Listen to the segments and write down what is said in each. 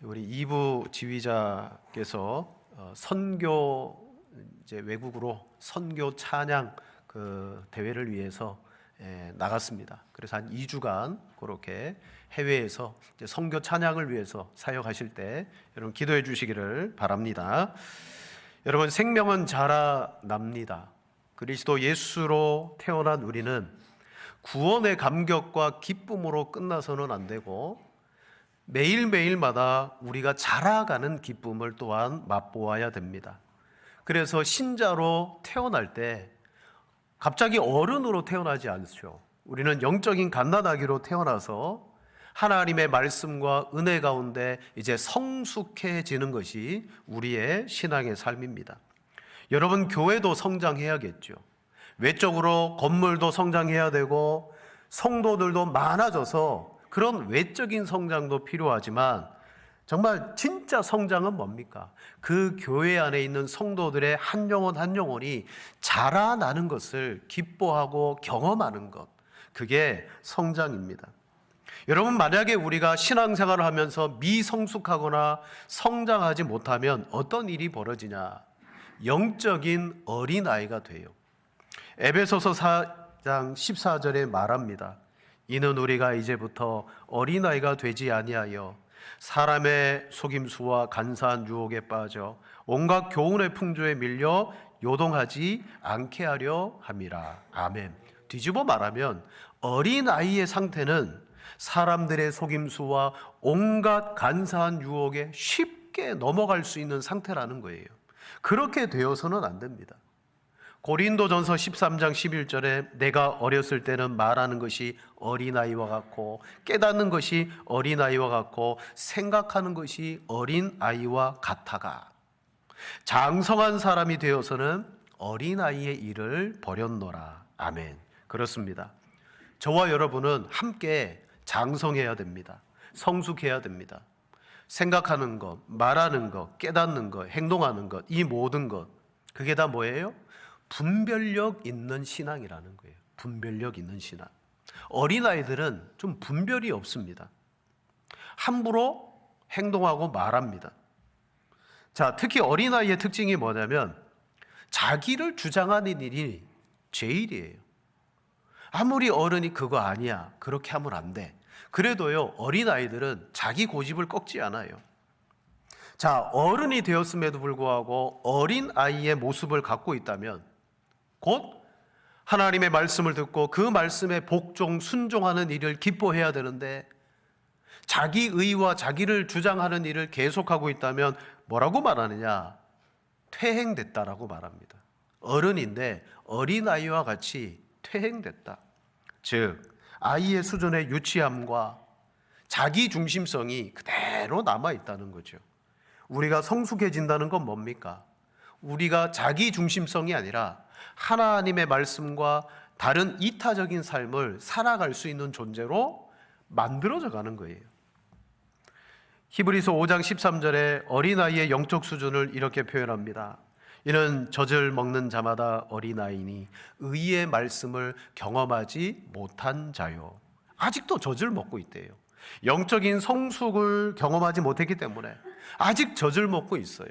우리 이부 지휘자께서 선교 이제 외국으로 선교 찬양 그 대회를 위해서 나갔습니다. 그래서 한 2주간 그렇게 해외에서 이제 선교 찬양을 위해서 사역하실 때 여러분 기도해 주시기를 바랍니다. 여러분 생명은 자라납니다. 그리스도 예수로 태어난 우리는 구원의 감격과 기쁨으로 끝나서는 안 되고 매일매일마다 우리가 자라가는 기쁨을 또한 맛보아야 됩니다. 그래서 신자로 태어날 때 갑자기 어른으로 태어나지 않죠. 우리는 영적인 갓난아기로 태어나서 하나님의 말씀과 은혜 가운데 이제 성숙해지는 것이 우리의 신앙의 삶입니다. 여러분 교회도 성장해야겠죠. 외적으로 건물도 성장해야 되고 성도들도 많아져서 그런 외적인 성장도 필요하지만 정말 진짜 성장은 뭡니까? 그 교회 안에 있는 성도들의 한 영혼 한 영혼이 자라나는 것을 기뻐하고 경험하는 것, 그게 성장입니다. 여러분 만약에 우리가 신앙생활을 하면서 미성숙하거나 성장하지 못하면 어떤 일이 벌어지냐? 영적인 어린아이가 돼요. 에베소서 4장 14절에 말합니다. 이는 우리가 이제부터 어린아이가 되지 아니하여 사람의 속임수와 간사한 유혹에 빠져 온갖 교훈의 풍조에 밀려 요동하지 않게 하려 함이라. 아멘. 뒤집어 말하면 어린아이의 상태는 사람들의 속임수와 온갖 간사한 유혹에 쉽게 넘어갈 수 있는 상태라는 거예요. 그렇게 되어서는 안 됩니다. 고린도전서 13장 11절에 내가 어렸을 때는 말하는 것이 어린아이와 같고 깨닫는 것이 어린아이와 같고 생각하는 것이 어린아이와 같아가 장성한 사람이 되어서는 어린아이의 일을 버렸노라. 아멘. 그렇습니다. 저와 여러분은 함께 장성해야 됩니다. 성숙해야 됩니다. 생각하는 것, 말하는 것, 깨닫는 것, 행동하는 것, 이 모든 것, 그게 다 뭐예요? 분별력 있는 신앙이라는 거예요. 분별력 있는 신앙. 어린아이들은 좀 분별이 없습니다. 함부로 행동하고 말합니다. 자, 특히 어린아이의 특징이 뭐냐면 자기를 주장하는 일이 제일이에요. 아무리 어른이 그거 아니야, 그렇게 하면 안 돼, 그래도요 어린아이들은 자기 고집을 꺾지 않아요. 자, 어른이 되었음에도 불구하고 어린아이의 모습을 갖고 있다면 곧 하나님의 말씀을 듣고 그 말씀에 복종, 순종하는 일을 기뻐해야 되는데 자기 의와 자기를 주장하는 일을 계속하고 있다면 뭐라고 말하느냐? 퇴행됐다라고 말합니다. 어른인데 어린아이와 같이 퇴행됐다. 즉 아이의 수준의 유치함과 자기 중심성이 그대로 남아있다는 거죠. 우리가 성숙해진다는 건 뭡니까? 우리가 자기 중심성이 아니라 하나님의 말씀과 다른 이타적인 삶을 살아갈 수 있는 존재로 만들어져 가는 거예요. 히브리서 5장 13절에 어린아이의 영적 수준을 이렇게 표현합니다. 이는 젖을 먹는 자마다 어린아이니 의의 말씀을 경험하지 못한 자요. 아직도 젖을 먹고 있대요. 영적인 성숙을 경험하지 못했기 때문에 아직 젖을 먹고 있어요.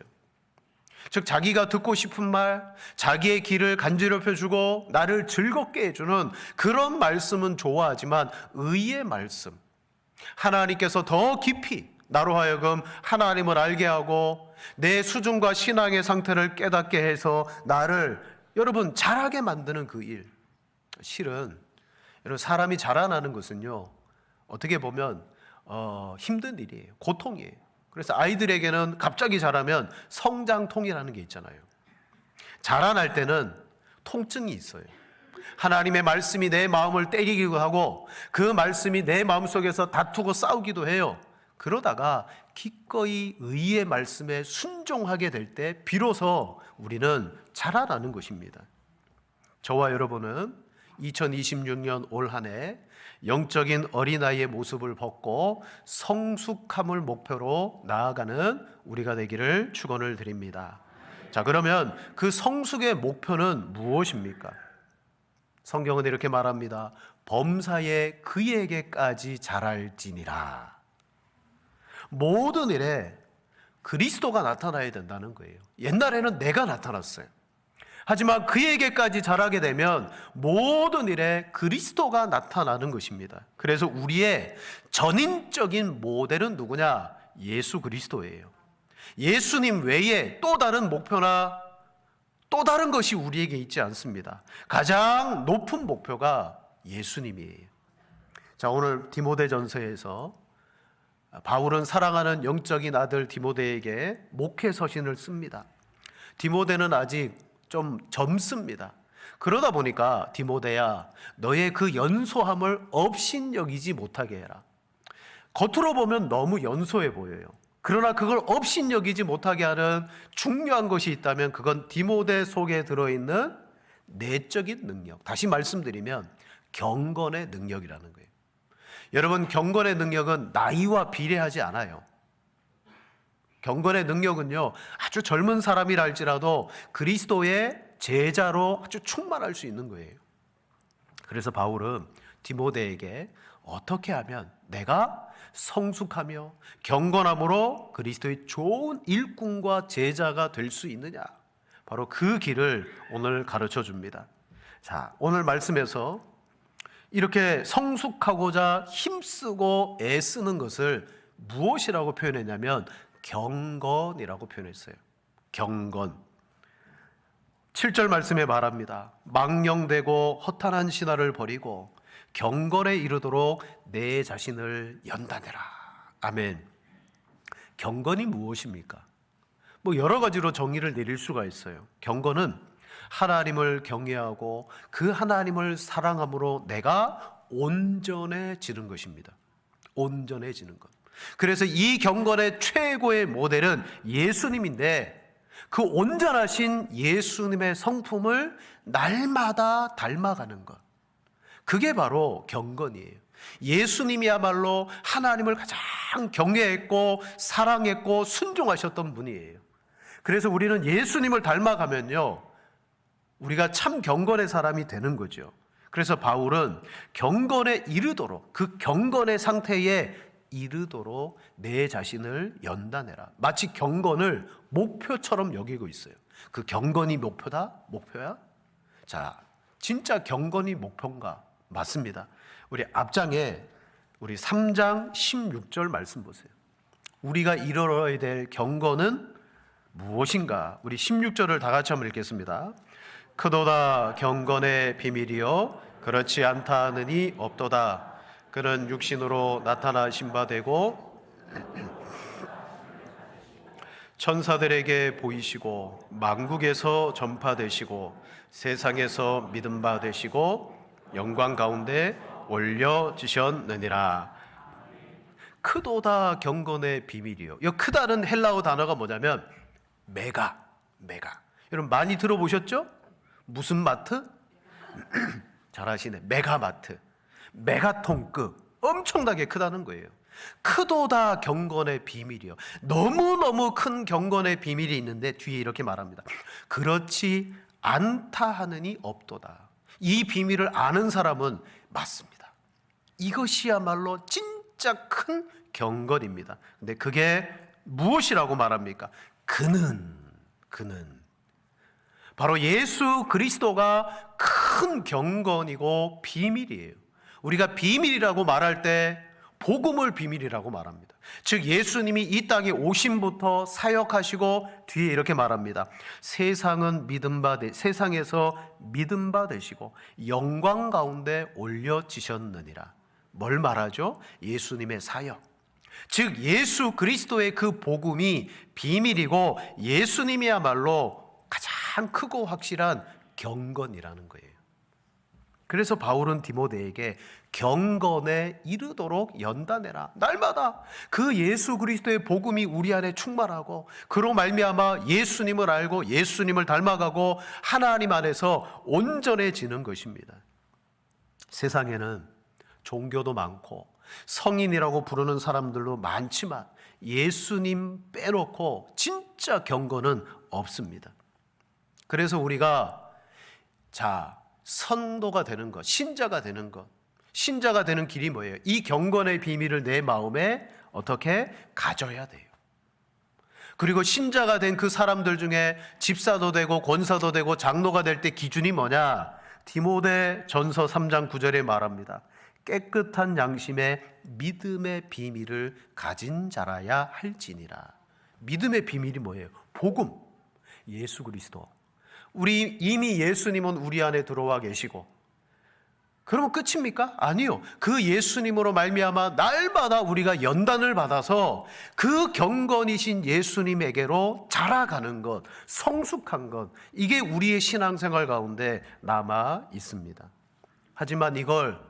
즉 자기가 듣고 싶은 말, 자기의 길을 간지럽혀주고 나를 즐겁게 해주는 그런 말씀은 좋아하지만 의의 말씀, 하나님께서 더 깊이 나로 하여금 하나님을 알게 하고 내 수준과 신앙의 상태를 깨닫게 해서 나를 여러분 잘하게 만드는 그 일, 실은 여러분 사람이 자라나는 것은요 어떻게 보면 힘든 일이에요. 고통이에요. 그래서 아이들에게는 갑자기 자라면 성장통이라는 게 있잖아요. 자라날 때는 통증이 있어요. 하나님의 말씀이 내 마음을 때리기도 하고 그 말씀이 내 마음속에서 다투고 싸우기도 해요. 그러다가 기꺼이 의의 말씀에 순종하게 될 때 비로소 우리는 자라나는 것입니다. 저와 여러분은 2026년 올 한 해 영적인 어린아이의 모습을 벗고 성숙함을 목표로 나아가는 우리가 되기를 축원을 드립니다. 자, 그러면 그 성숙의 목표는 무엇입니까? 성경은 이렇게 말합니다. 범사에 그에게까지 자랄지니라. 모든 일에 그리스도가 나타나야 된다는 거예요. 옛날에는 내가 나타났어요. 하지만 그에게까지 자라게 되면 모든 일에 그리스도가 나타나는 것입니다. 그래서 우리의 전인적인 모델은 누구냐? 예수 그리스도예요. 예수님 외에 또 다른 목표나 또 다른 것이 우리에게 있지 않습니다. 가장 높은 목표가 예수님이에요. 자, 오늘 디모데전서에서 바울은 사랑하는 영적인 아들 디모데에게 목회 서신을 씁니다. 디모데는 아직 좀 젊습니다. 그러다 보니까 디모데야, 너의 그 연소함을 업신여기지 못하게 해라. 겉으로 보면 너무 연소해 보여요. 그러나 그걸 업신여기지 못하게 하는 중요한 것이 있다면 그건 디모데 속에 들어있는 내적인 능력, 다시 말씀드리면 경건의 능력이라는 거예요. 여러분, 경건의 능력은 나이와 비례하지 않아요. 경건의 능력은요, 아주 젊은 사람이라 할지라도 그리스도의 제자로 아주 충만할 수 있는 거예요. 그래서 바울은 디모데에게 어떻게 하면 내가 성숙하며 경건함으로 그리스도의 좋은 일꾼과 제자가 될 수 있느냐, 바로 그 길을 오늘 가르쳐 줍니다. 자, 오늘 말씀에서 이렇게 성숙하고자 힘쓰고 애쓰는 것을 무엇이라고 표현했냐면 경건이라고 표현했어요. 경건. 7절 말씀에 말합니다. 망령되고 허탄한 신화를 버리고 경건에 이르도록 내 자신을 연단해라. 아멘. 경건이 무엇입니까? 여러 가지로 정의를 내릴 수가 있어요. 경건은 하나님을 경외하고 그 하나님을 사랑함으로 내가 온전해지는 것입니다. 온전해지는 것. 그래서 이 경건의 최고의 모델은 예수님인데, 그 온전하신 예수님의 성품을 날마다 닮아가는 것, 그게 바로 경건이에요. 예수님이야말로 하나님을 가장 경외했고 사랑했고 순종하셨던 분이에요. 그래서 우리는 예수님을 닮아가면요, 우리가 참 경건의 사람이 되는 거죠. 그래서 바울은 경건에 이르도록, 그 경건의 상태에 이르도록 내 자신을 연단해라. 마치 경건을 목표처럼 여기고 있어요. 그 경건이 목표다? 목표야? 자, 진짜 경건이 목표인가? 맞습니다. 우리 앞장에 우리 3장 16절 말씀 보세요. 우리가 이루어야 될 경건은 무엇인가? 우리 16절을 다 같이 한번 읽겠습니다. 크도다 경건의 비밀이요 그렇지 않다 하느니 없도다. 그는 육신으로 나타나신 바 되고 천사들에게 보이시고 만국에서 전파되시고 세상에서 믿음 바 되시고 영광 가운데 올려지셨느니라. 크도다 경건의 비밀이요. 이 크다는 헬라어 단어가 뭐냐면 메가. 여러분 많이 들어보셨죠? 무슨 마트? 잘하시네. 메가마트. 메가톤급. 엄청나게 크다는 거예요. 크도다 경건의 비밀이요. 너무너무 큰 경건의 비밀이 있는데 뒤에 이렇게 말합니다. 그렇지 않다 하느니 없도다. 이 비밀을 아는 사람은 맞습니다. 이것이야말로 진짜 큰 경건입니다. 근데 그게 무엇이라고 말합니까? 그는 바로 예수 그리스도가 큰 경건이고 비밀이에요. 우리가 비밀이라고 말할 때 복음을 비밀이라고 말합니다. 즉 예수님이 이 땅에 오심부터 사역하시고 뒤에 이렇게 말합니다. 세상에서 믿음 바 되시고 영광 가운데 올려지셨느니라. 뭘 말하죠? 예수님의 사역. 즉 예수 그리스도의 그 복음이 비밀이고 예수님이야말로 가장 크고 확실한 경건이라는 거예요. 그래서 바울은 디모데에게 경건에 이르도록 연단해라. 날마다 그 예수 그리스도의 복음이 우리 안에 충만하고 그로 말미암아 예수님을 알고 예수님을 닮아가고 하나님 안에서 온전해지는 것입니다. 세상에는 종교도 많고 성인이라고 부르는 사람들도 많지만 예수님 빼놓고 진짜 경건은 없습니다. 그래서 우리가 선도가 되는 것, 신자가 되는 것, 신자가 되는 길이 뭐예요? 이 경건의 비밀을 내 마음에 어떻게 가져야 돼요. 그리고 신자가 된 그 사람들 중에 집사도 되고 권사도 되고 장로가 될 때 기준이 뭐냐? 디모데 전서 3장 9절에 말합니다. 깨끗한 양심의 믿음의 비밀을 가진 자라야 할지니라. 믿음의 비밀이 뭐예요? 복음, 예수 그리스도. 우리 이미 예수님은 우리 안에 들어와 계시고, 그러면 끝입니까? 아니요. 그 예수님으로 말미암아 날마다 우리가 연단을 받아서 그 경건이신 예수님에게로 자라가는 것, 성숙한 것, 이게 우리의 신앙생활 가운데 남아 있습니다. 하지만 이걸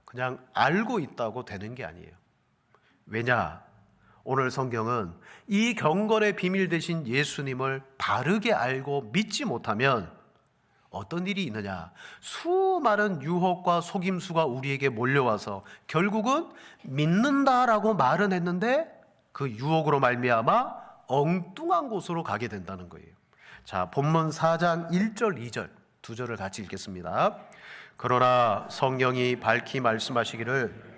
그냥 알고 있다고 되는 게 아니에요. 왜냐? 오늘 성경은 이 경건의 비밀 되신 예수님을 바르게 알고 믿지 못하면 어떤 일이 있느냐? 수많은 유혹과 속임수가 우리에게 몰려와서 결국은 믿는다라고 말은 했는데 그 유혹으로 말미암아 엉뚱한 곳으로 가게 된다는 거예요. 자, 본문 4장 1절 2절 두 절을 같이 읽겠습니다. 그러나 성령이 밝히 말씀하시기를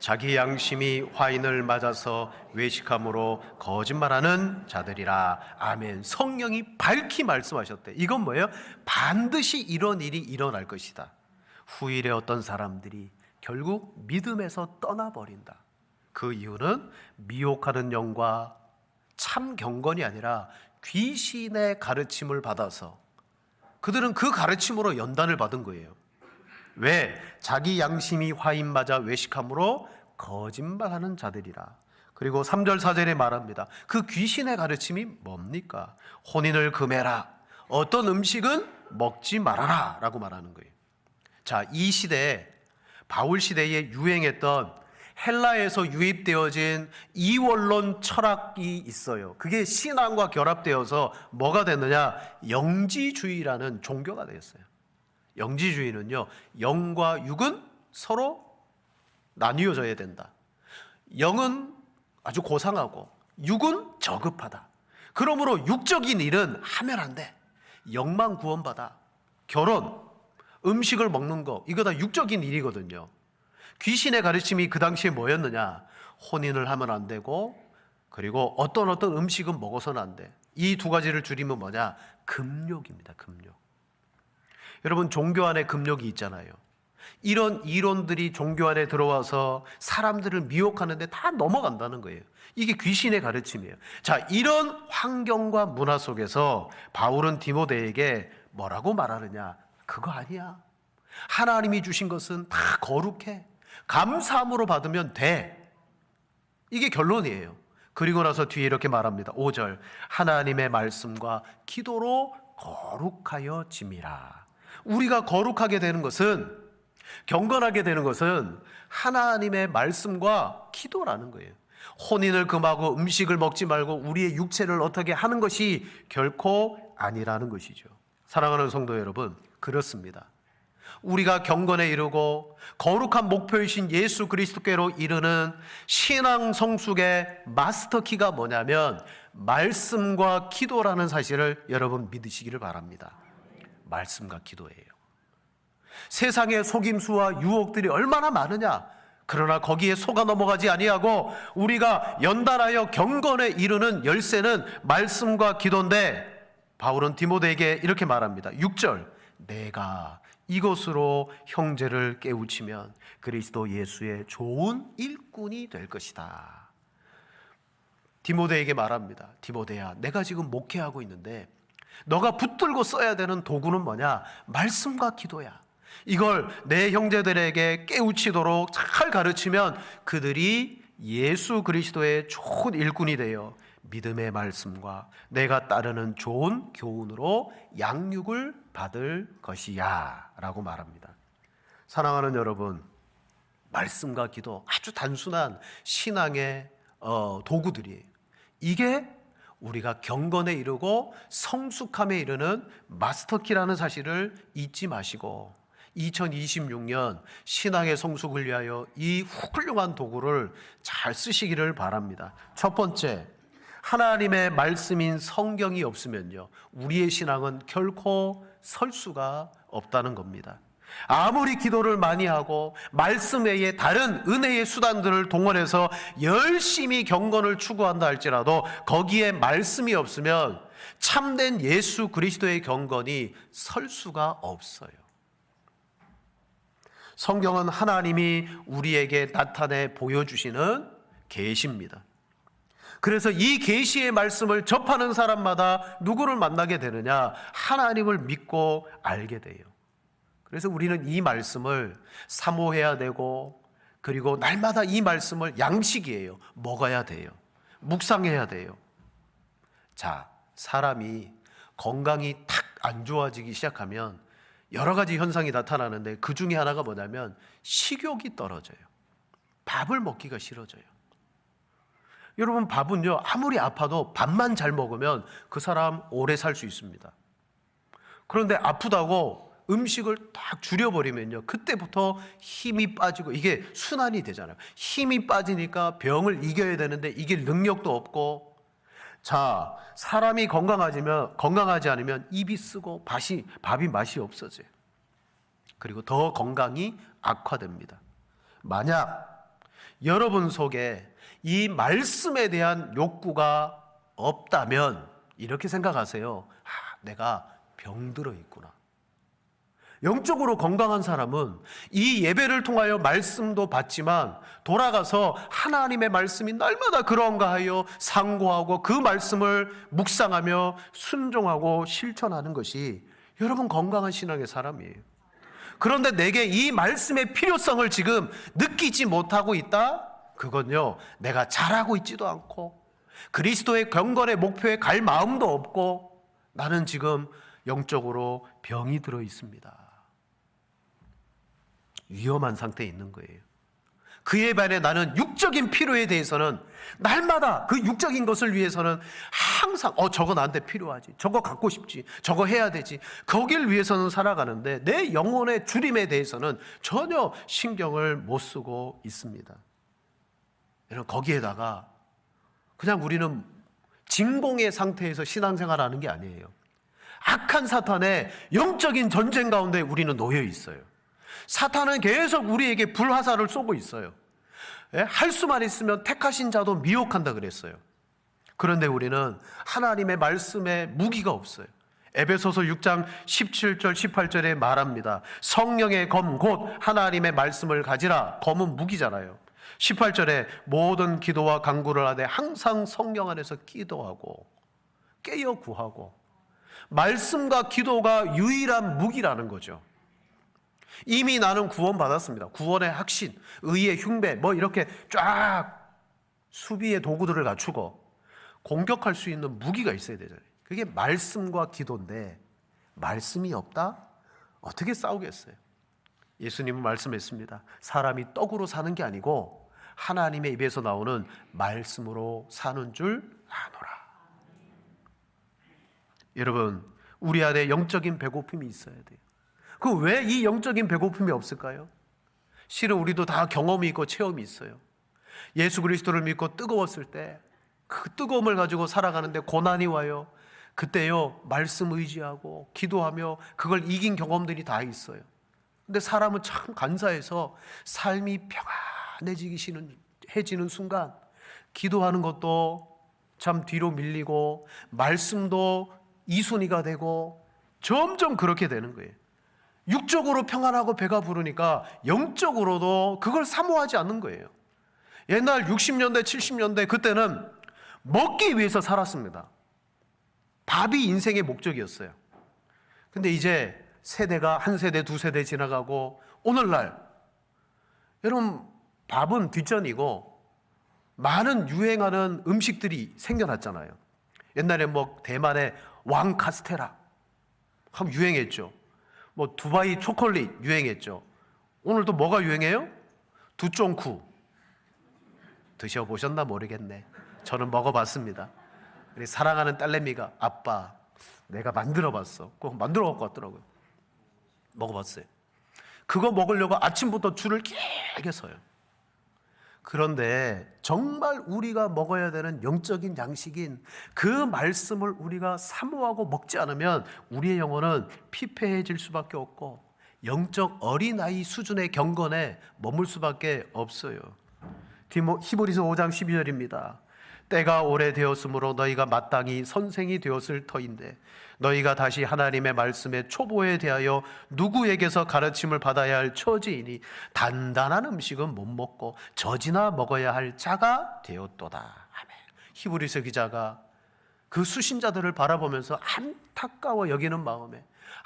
자기 양심이 화인을 맞아서 외식함으로 거짓말하는 자들이라. 아멘. 성령이 밝히 말씀하셨대. 이건 뭐예요? 반드시 이런 일이 일어날 것이다. 후일에 어떤 사람들이 결국 믿음에서 떠나버린다. 그 이유는 미혹하는 영과 참 경건이 아니라 귀신의 가르침을 받아서 그들은 그 가르침으로 연단을 받은 거예요. 왜? 자기 양심이 화인 맞아 외식함으로 거짓말하는 자들이라. 그리고 3절 4절에 말합니다. 그 귀신의 가르침이 뭡니까? 혼인을 금해라. 어떤 음식은 먹지 말아라 라고 말하는 거예요. 자, 이 시대에 바울 시대에 유행했던 헬라에서 유입되어진 이원론 철학이 있어요. 그게 신앙과 결합되어서 뭐가 됐느냐? 영지주의라는 종교가 되었어요. 영지주의는요, 영과 육은 서로 나뉘어져야 된다. 영은 아주 고상하고 육은 저급하다. 그러므로 육적인 일은 하면 안 돼. 영만 구원받아. 결혼, 음식을 먹는 거, 이거 다 육적인 일이거든요. 귀신의 가르침이 그 당시에 뭐였느냐? 혼인을 하면 안 되고, 그리고 어떤 음식은 먹어서는 안 돼. 이 두 가지를 줄이면 뭐냐? 금욕입니다. 금욕. 여러분, 종교 안에 금욕이 있잖아요. 이런 이론들이 종교 안에 들어와서 사람들을 미혹하는데 다 넘어간다는 거예요. 이게 귀신의 가르침이에요. 자, 이런 환경과 문화 속에서 바울은 디모데에게 뭐라고 말하느냐? 그거 아니야. 하나님이 주신 것은 다 거룩해. 감사함으로 받으면 돼. 이게 결론이에요. 그리고 나서 뒤에 이렇게 말합니다. 5절. 하나님의 말씀과 기도로 거룩하여 짐이라. 우리가 거룩하게 되는 것은, 경건하게 되는 것은 하나님의 말씀과 기도라는 거예요. 혼인을 금하고 음식을 먹지 말고 우리의 육체를 어떻게 하는 것이 결코 아니라는 것이죠. 사랑하는 성도 여러분, 그렇습니다. 우리가 경건에 이르고 거룩한 목표이신 예수 그리스도께로 이르는 신앙 성숙의 마스터키가 뭐냐면 말씀과 기도라는 사실을 여러분 믿으시기를 바랍니다. 말씀과 기도예요. 세상의 속임수와 유혹들이 얼마나 많으냐. 그러나 거기에 속아 넘어가지 아니하고 우리가 연단하여 경건에 이르는 열쇠는 말씀과 기도인데, 바울은 디모데에게 이렇게 말합니다. 6절. 내가 이것으로 형제를 깨우치면 그리스도 예수의 좋은 일꾼이 될 것이다. 디모데에게 말합니다. 디모데야, 내가 지금 목회하고 있는데 너가 붙들고 써야 되는 도구는 뭐냐? 말씀과 기도야. 이걸 내 형제들에게 깨우치도록 잘 가르치면 그들이 예수 그리스도의 좋은 일꾼이 되어 믿음의 말씀과 내가 따르는 좋은 교훈으로 양육을 받을 것이야 라고 말합니다. 사랑하는 여러분, 말씀과 기도 아주 단순한 신앙의 도구들이에요. 이게 우리가 경건에 이르고 성숙함에 이르는 마스터키라는 사실을 잊지 마시고 2026년 신앙의 성숙을 위하여 이 훌륭한 도구를 잘 쓰시기를 바랍니다. 첫 번째, 하나님의 말씀인 성경이 없으면요, 우리의 신앙은 결코 설 수가 없다는 겁니다. 아무리 기도를 많이 하고 말씀 외에 다른 은혜의 수단들을 동원해서 열심히 경건을 추구한다 할지라도 거기에 말씀이 없으면 참된 예수 그리스도의 경건이 설 수가 없어요. 성경은 하나님이 우리에게 나타내 보여주시는 계시입니다. 그래서 이 계시의 말씀을 접하는 사람마다 누구를 만나게 되느냐? 하나님을 믿고 알게 돼요. 그래서 우리는 이 말씀을 사모해야 되고, 그리고 날마다 이 말씀을 양식이에요. 먹어야 돼요. 묵상해야 돼요. 자, 사람이 건강이 탁 안 좋아지기 시작하면 여러 가지 현상이 나타나는데 그 중에 하나가 뭐냐면 식욕이 떨어져요. 밥을 먹기가 싫어져요. 여러분, 밥은요, 아무리 아파도 밥만 잘 먹으면 그 사람 오래 살 수 있습니다. 그런데 아프다고 음식을 딱 줄여버리면요, 그때부터 힘이 빠지고 이게 순환이 되잖아요. 힘이 빠지니까 병을 이겨야 되는데 이길 능력도 없고. 자, 사람이 건강하지 않으면 입이 쓰고 밥이 맛이 없어져요. 그리고 더 건강이 악화됩니다. 만약 여러분 속에 이 말씀에 대한 욕구가 없다면 이렇게 생각하세요. 내가 병들어 있구나. 영적으로 건강한 사람은 이 예배를 통하여 말씀도 받지만 돌아가서 하나님의 말씀이 날마다 그런가 하여 상고하고 그 말씀을 묵상하며 순종하고 실천하는 것이 여러분 건강한 신앙의 사람이에요. 그런데 내게 이 말씀의 필요성을 지금 느끼지 못하고 있다? 그건요, 내가 잘하고 있지도 않고 그리스도의 경건의 목표에 갈 마음도 없고 나는 지금 영적으로 병이 들어 있습니다. 위험한 상태에 있는 거예요. 그에 반해 나는 육적인 필요에 대해서는 날마다 그 육적인 것을 위해서는 항상 저거 나한테 필요하지, 저거 갖고 싶지, 저거 해야 되지, 거길 위해서는 살아가는데 내 영혼의 주림에 대해서는 전혀 신경을 못 쓰고 있습니다. 여러분, 거기에다가 그냥 우리는 진공의 상태에서 신앙생활하는 게 아니에요. 악한 사탄의 영적인 전쟁 가운데 우리는 놓여 있어요. 사탄은 계속 우리에게 불화살을 쏘고 있어요. 할 수만 있으면 택하신 자도 미혹한다 그랬어요. 그런데 우리는 하나님의 말씀에 무기가 없어요. 에베소서 6장 17절 18절에 말합니다. 성령의 검 곧 하나님의 말씀을 가지라. 검은 무기잖아요. 18절에 모든 기도와 간구를 하되 항상 성령 안에서 기도하고 깨어 구하고. 말씀과 기도가 유일한 무기라는 거죠. 이미 나는 구원받았습니다. 구원의 확신, 의의 흉배, 이렇게 쫙 수비의 도구들을 갖추고 공격할 수 있는 무기가 있어야 되잖아요. 그게 말씀과 기도인데 말씀이 없다? 어떻게 싸우겠어요? 예수님은 말씀했습니다. 사람이 떡으로 사는 게 아니고 하나님의 입에서 나오는 말씀으로 사는 줄 아노라. 여러분, 우리 안에 영적인 배고픔이 있어야 돼요. 그 왜 이 영적인 배고픔이 없을까요? 실은 우리도 다 경험이 있고 체험이 있어요. 예수 그리스도를 믿고 뜨거웠을 때 그 뜨거움을 가지고 살아가는데 고난이 와요. 그때요, 말씀 의지하고 기도하며 그걸 이긴 경험들이 다 있어요. 근데 사람은 참 간사해서 삶이 평안해지는 순간 기도하는 것도 참 뒤로 밀리고 말씀도 이순위가 되고 점점 그렇게 되는 거예요. 육적으로 평안하고 배가 부르니까 영적으로도 그걸 사모하지 않는 거예요. 옛날 60년대 70년대 그때는 먹기 위해서 살았습니다. 밥이 인생의 목적이었어요. 근데 이제 세대가 한 세대 두 세대 지나가고 오늘날 여러분, 밥은 뒷전이고 많은 유행하는 음식들이 생겨났잖아요. 옛날에 대만의 왕 카스테라 참 유행했죠. 두바이 초콜릿 유행했죠. 오늘 또 뭐가 유행해요? 두쫑쿠. 드셔보셨나 모르겠네. 저는 먹어봤습니다. 우리 사랑하는 딸내미가 아빠, 내가 만들어봤어. 꼭 만들어 갖고 왔더라고요. 먹어봤어요. 그거 먹으려고 아침부터 줄을 길게 서요. 그런데 정말 우리가 먹어야 되는 영적인 양식인 그 말씀을 우리가 사모하고 먹지 않으면 우리의 영혼은 피폐해질 수밖에 없고 영적 어린아이 수준의 경건에 머물 수밖에 없어요. 히브리서 5장 12절입니다. 때가 오래되었으므로 너희가 마땅히 선생이 되었을 터인데 너희가 다시 하나님의 말씀의 초보에 대하여 누구에게서 가르침을 받아야 할 처지이니 단단한 음식은 못 먹고 젖이나 먹어야 할 자가 되었도다. 아멘. 히브리서 기자가 그 수신자들을 바라보면서 안타까워 여기는 마음에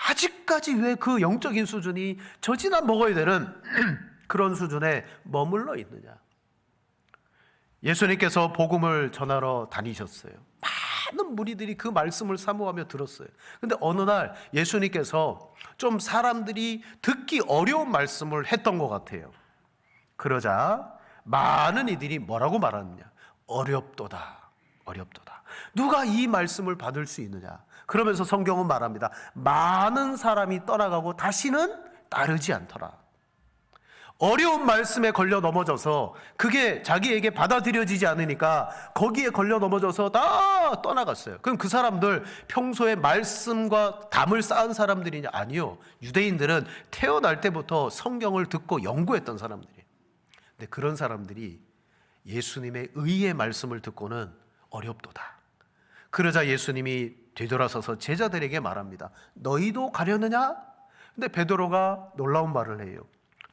아직까지 왜 그 영적인 수준이 젖이나 먹어야 되는 그런 수준에 머물러 있느냐. 예수님께서 복음을 전하러 다니셨어요. 많은 무리들이 그 말씀을 사모하며 들었어요. 근데 어느 날 예수님께서 좀 사람들이 듣기 어려운 말씀을 했던 것 같아요. 그러자 많은 이들이 뭐라고 말하느냐? 어렵도다. 어렵도다. 누가 이 말씀을 받을 수 있느냐? 그러면서 성경은 말합니다. 많은 사람이 떠나가고 다시는 따르지 않더라. 어려운 말씀에 걸려 넘어져서 그게 자기에게 받아들여지지 않으니까 거기에 걸려 넘어져서 다 떠나갔어요. 그럼 그 사람들 평소에 말씀과 담을 쌓은 사람들이냐? 아니요. 유대인들은 태어날 때부터 성경을 듣고 연구했던 사람들이에요. 근데 그런 사람들이 예수님의 의의 말씀을 듣고는 어렵도다. 그러자 예수님이 되돌아서서 제자들에게 말합니다. 너희도 가려느냐? 근데 베드로가 놀라운 말을 해요.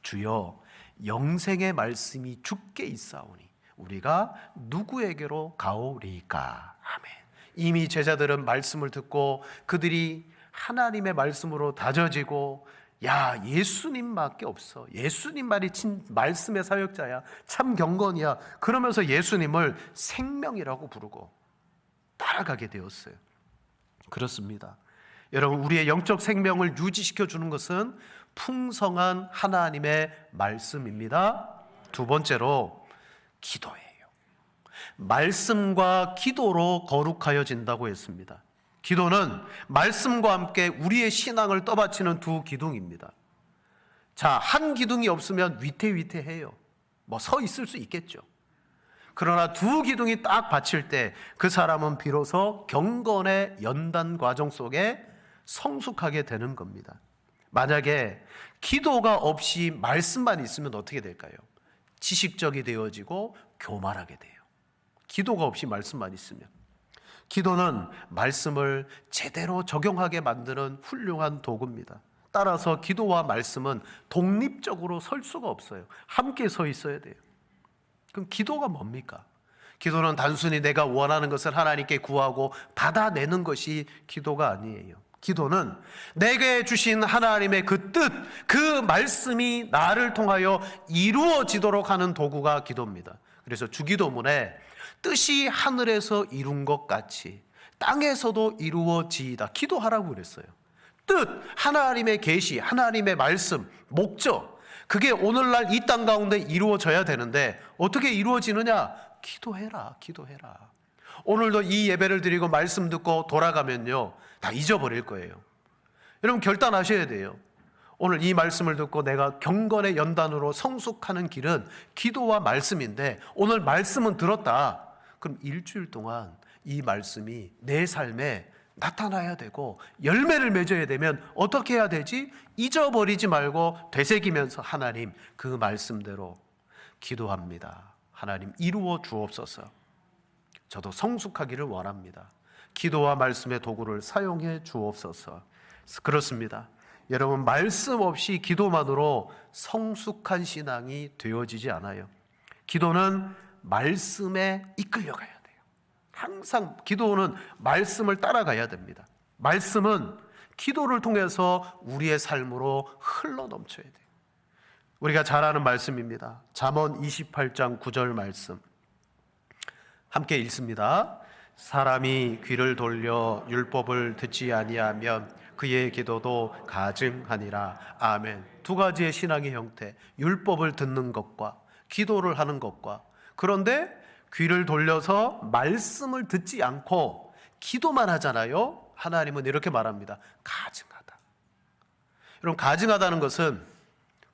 주여, 영생의 말씀이 주께 있사오니 우리가 누구에게로 가오리까? 아멘. 이미 제자들은 말씀을 듣고 그들이 하나님의 말씀으로 다져지고 야, 예수님밖에 없어. 예수님만이 말씀의 사역자야. 참 경건이야. 그러면서 예수님을 생명이라고 부르고 따라가게 되었어요. 그렇습니다. 여러분, 우리의 영적 생명을 유지시켜 주는 것은 풍성한 하나님의 말씀입니다. 두 번째로 기도예요. 말씀과 기도로 거룩하여진다고 했습니다. 기도는 말씀과 함께 우리의 신앙을 떠받치는 두 기둥입니다. 자, 한 기둥이 없으면 위태위태해요. 뭐 서 있을 수 있겠죠. 그러나 두 기둥이 딱 받칠 때 그 사람은 비로소 경건의 연단 과정 속에 성숙하게 되는 겁니다. 만약에 기도가 없이 말씀만 있으면 어떻게 될까요? 지식적이 되어지고 교만하게 돼요. 기도가 없이 말씀만 있으면. 기도는 말씀을 제대로 적용하게 만드는 훌륭한 도구입니다. 따라서 기도와 말씀은 독립적으로 설 수가 없어요. 함께 서 있어야 돼요. 그럼 기도가 뭡니까? 기도는 단순히 내가 원하는 것을 하나님께 구하고 받아내는 것이 기도가 아니에요. 기도는 내게 주신 하나님의 그 뜻, 그 말씀이 나를 통하여 이루어지도록 하는 도구가 기도입니다. 그래서 주기도문에 뜻이 하늘에서 이룬 것 같이 땅에서도 이루어지이다. 기도하라고 그랬어요. 뜻, 하나님의 계시, 하나님의 말씀, 목적, 그게 오늘날 이 땅 가운데 이루어져야 되는데 어떻게 이루어지느냐? 기도해라, 기도해라. 오늘도 이 예배를 드리고 말씀 듣고 돌아가면요, 다 잊어버릴 거예요. 여러분 결단하셔야 돼요. 오늘 이 말씀을 듣고 내가 경건의 연단으로 성숙하는 길은 기도와 말씀인데 오늘 말씀은 들었다. 그럼 일주일 동안 이 말씀이 내 삶에 나타나야 되고 열매를 맺어야 되면 어떻게 해야 되지? 잊어버리지 말고 되새기면서 하나님 그 말씀대로 기도합니다. 하나님 이루어 주옵소서. 저도 성숙하기를 원합니다. 기도와 말씀의 도구를 사용해 주옵소서. 그렇습니다. 여러분, 말씀 없이 기도만으로 성숙한 신앙이 되어지지 않아요. 기도는 말씀에 이끌려가야 돼요. 항상 기도는 말씀을 따라가야 됩니다. 말씀은 기도를 통해서 우리의 삶으로 흘러넘쳐야 돼요. 우리가 잘 아는 말씀입니다. 잠언 28장 9절 말씀 함께 읽습니다. 사람이 귀를 돌려 율법을 듣지 아니하면 그의 기도도 가증하니라. 아멘. 두 가지의 신앙의 형태, 율법을 듣는 것과 기도를 하는 것과, 그런데 귀를 돌려서 말씀을 듣지 않고 기도만 하잖아요. 하나님은 이렇게 말합니다. 가증하다. 여러분, 가증하다는 것은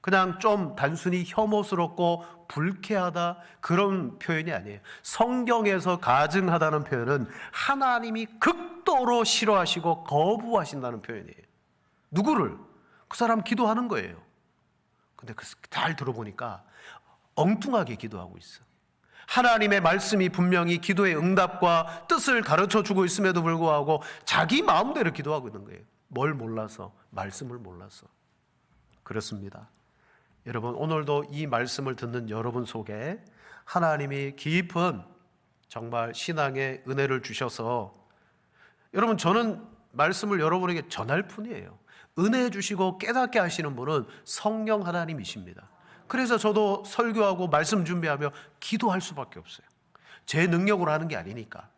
그냥 좀 단순히 혐오스럽고 불쾌하다 그런 표현이 아니에요. 성경에서 가증하다는 표현은 하나님이 극도로 싫어하시고 거부하신다는 표현이에요. 누구를? 그 사람 기도하는 거예요. 근데 잘 들어보니까 엉뚱하게 기도하고 있어. 하나님의 말씀이 분명히 기도의 응답과 뜻을 가르쳐 주고 있음에도 불구하고 자기 마음대로 기도하고 있는 거예요. 뭘 몰라서? 말씀을 몰라서. 그렇습니다. 여러분, 오늘도 이 말씀을 듣는 여러분 속에 하나님이 깊은 정말 신앙의 은혜를 주셔서, 여러분, 저는 말씀을 여러분에게 전할 뿐이에요. 은혜 주시고 깨닫게 하시는 분은 성령 하나님이십니다. 그래서 저도 설교하고 말씀 준비하며 기도할 수밖에 없어요. 제 능력으로 하는 게 아니니까.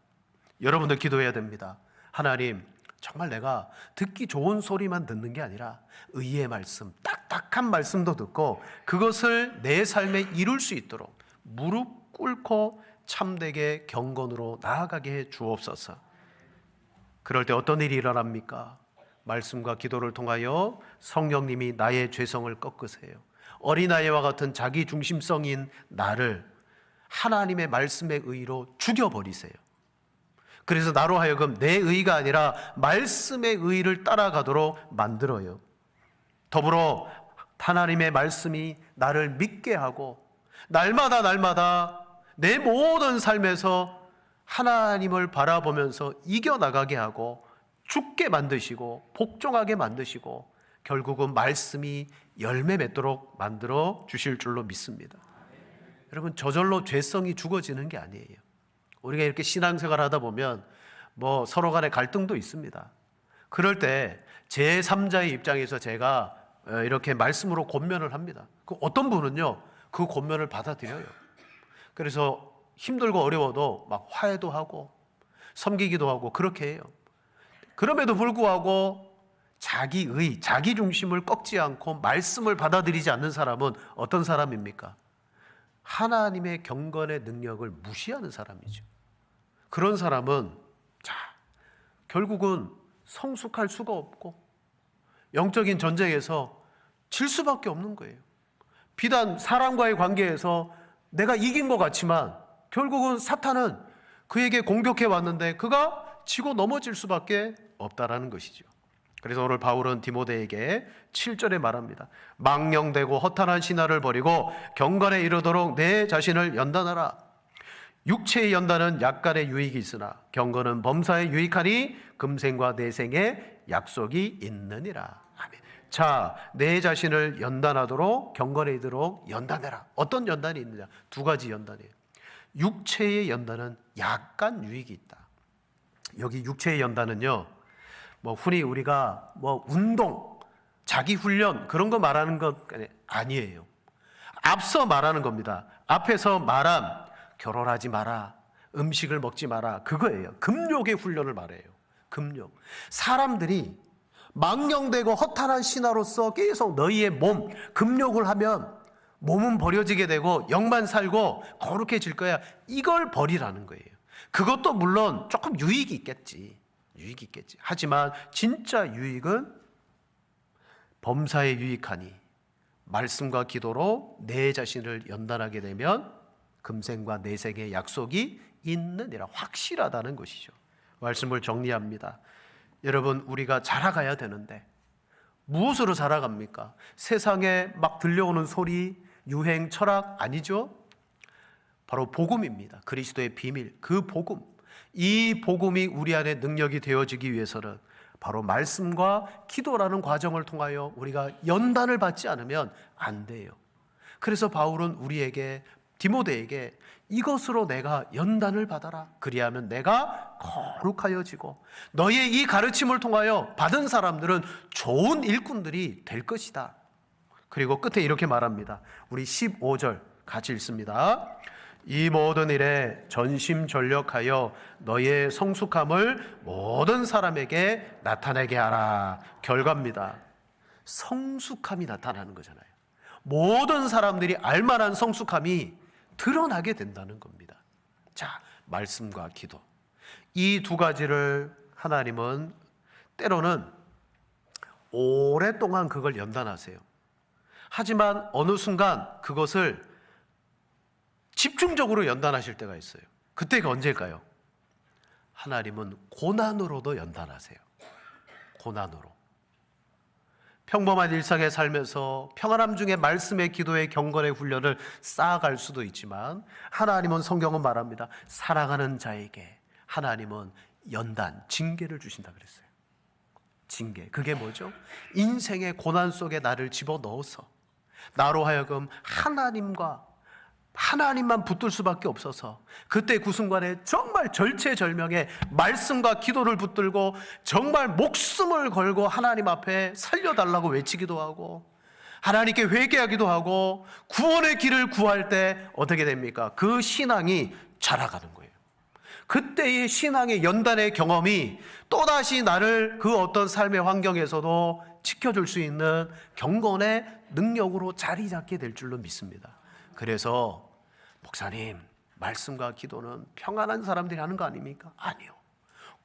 여러분들 기도해야 됩니다. 하나님, 정말 내가 듣기 좋은 소리만 듣는 게 아니라 의의 말씀, 딱딱한 말씀도 듣고 그것을 내 삶에 이룰 수 있도록 무릎 꿇고 참되게 경건으로 나아가게 해 주옵소서. 그럴 때 어떤 일이 일어납니까? 말씀과 기도를 통하여 성령님이 나의 죄성을 꺾으세요. 어린아이와 같은 자기 중심성인 나를 하나님의 말씀의 의로 죽여버리세요. 그래서 나로 하여금 내 의가 아니라 말씀의 의를 따라가도록 만들어요. 더불어 하나님의 말씀이 나를 믿게 하고 날마다 내 모든 삶에서 하나님을 바라보면서 이겨나가게 하고 죽게 만드시고 복종하게 만드시고 결국은 말씀이 열매 맺도록 만들어 주실 줄로 믿습니다. 여러분, 저절로 죄성이 죽어지는 게 아니에요. 우리가 이렇게 신앙생활 하다 보면 서로 간에 갈등도 있습니다. 그럴 때 제3자의 입장에서 제가 이렇게 말씀으로 권면을 합니다. 어떤 분은요, 그 권면을 받아들여요. 그래서 힘들고 어려워도 막 화해도 하고 섬기기도 하고 그렇게 해요. 그럼에도 불구하고 자기의, 자기 중심을 꺾지 않고 말씀을 받아들이지 않는 사람은 어떤 사람입니까? 하나님의 경건의 능력을 무시하는 사람이죠. 그런 사람은 결국은 성숙할 수가 없고 영적인 전쟁에서 질 수밖에 없는 거예요. 비단 사람과의 관계에서 내가 이긴 것 같지만 결국은 사탄은 그에게 공격해 왔는데 그가 지고 넘어질 수밖에 없다라는 것이죠. 그래서 오늘 바울은 디모데에게 7절에 말합니다. 망령되고 허탄한 신화를 버리고 경건에 이르도록 내 자신을 연단하라. 육체의 연단은 약간의 유익이 있으나 경건은 범사에 유익하니 금생과 내생에 약속이 있느니라. 아멘. 자, 내 자신을 연단하도록 경건에 이르도록 연단해라. 어떤 연단이 있느냐? 두 가지 연단이에요. 육체의 연단은 약간 유익이 있다. 여기 육체의 연단은요, 흔히 우리가 운동, 자기 훈련 그런 거 말하는 것 아니에요. 앞서 말하는 겁니다. 앞에서 말한 결혼하지 마라, 음식을 먹지 마라, 그거예요. 금욕의 훈련을 말해요. 금욕. 사람들이 망령되고 허탄한 신하로서 계속 너희의 몸, 금욕을 하면 몸은 버려지게 되고 영만 살고 거룩해질 거야. 이걸 버리라는 거예요. 그것도 물론 조금 유익이 있겠지. 하지만 진짜 유익은 범사에 유익하니 말씀과 기도로 내 자신을 연단하게 되면 금생과 내생의 약속이 있느니라. 확실하다는 것이죠. 말씀을 정리합니다. 여러분, 우리가 자라가야 되는데 무엇으로 자라갑니까? 세상에 막 들려오는 소리, 유행, 철학 아니죠? 바로 복음입니다. 그리스도의 비밀, 그 복음. 이 복음이 우리 안에 능력이 되어지기 위해서는 바로 말씀과 기도라는 과정을 통하여 우리가 연단을 받지 않으면 안 돼요. 그래서 바울은 우리에게, 디모데에게 이것으로 내가 연단을 받아라. 그리하면 내가 거룩하여지고 너의 이 가르침을 통하여 받은 사람들은 좋은 일꾼들이 될 것이다. 그리고 끝에 이렇게 말합니다. 우리 15절 같이 읽습니다. 이 모든 일에 전심전력하여 너의 성숙함을 모든 사람에게 나타내게 하라. 결과입니다. 성숙함이 나타나는 거잖아요. 모든 사람들이 알만한 성숙함이 드러나게 된다는 겁니다. 자, 말씀과 기도. 이 두 가지를 하나님은 때로는 오랫동안 그걸 연단하세요. 하지만 어느 순간 그것을 집중적으로 연단하실 때가 있어요. 그때가 언제일까요? 하나님은 고난으로도 연단하세요. 고난으로. 평범한 일상에 살면서 평안함 중에 말씀의 기도의 경건의 훈련을 쌓아갈 수도 있지만 하나님은 성경은 말합니다. 사랑하는 자에게 하나님은 연단, 징계를 주신다 그랬어요. 징계. 그게 뭐죠? 인생의 고난 속에 나를 집어넣어서 나로 하여금 하나님만 붙들 수밖에 없어서 그때 그 순간에 정말 절체절명의 말씀과 기도를 붙들고 정말 목숨을 걸고 하나님 앞에 살려달라고 외치기도 하고 하나님께 회개하기도 하고 구원의 길을 구할 때 어떻게 됩니까? 그 신앙이 자라가는 거예요. 그때의 신앙의 연단의 경험이 또다시 나를 그 어떤 삶의 환경에서도 지켜줄 수 있는 경건의 능력으로 자리 잡게 될 줄로 믿습니다. 그래서 목사님, 말씀과 기도는 평안한 사람들이 하는 거 아닙니까? 아니요.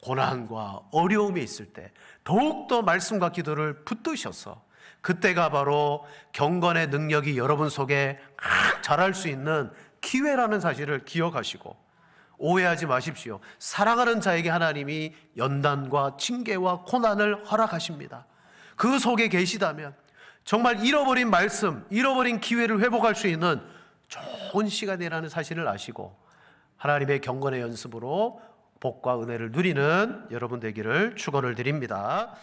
고난과 어려움이 있을 때 더욱더 말씀과 기도를 붙드셔서 그때가 바로 경건의 능력이 여러분 속에 자랄 수 있는 기회라는 사실을 기억하시고 오해하지 마십시오. 사랑하는 자에게 하나님이 연단과 징계와 고난을 허락하십니다. 그 속에 계시다면 정말 잃어버린 말씀, 잃어버린 기회를 회복할 수 있는 좋은 시간이라는 사실을 아시고 하나님의 경건의 연습으로 복과 은혜를 누리는 여러분 되기를 축원을 드립니다.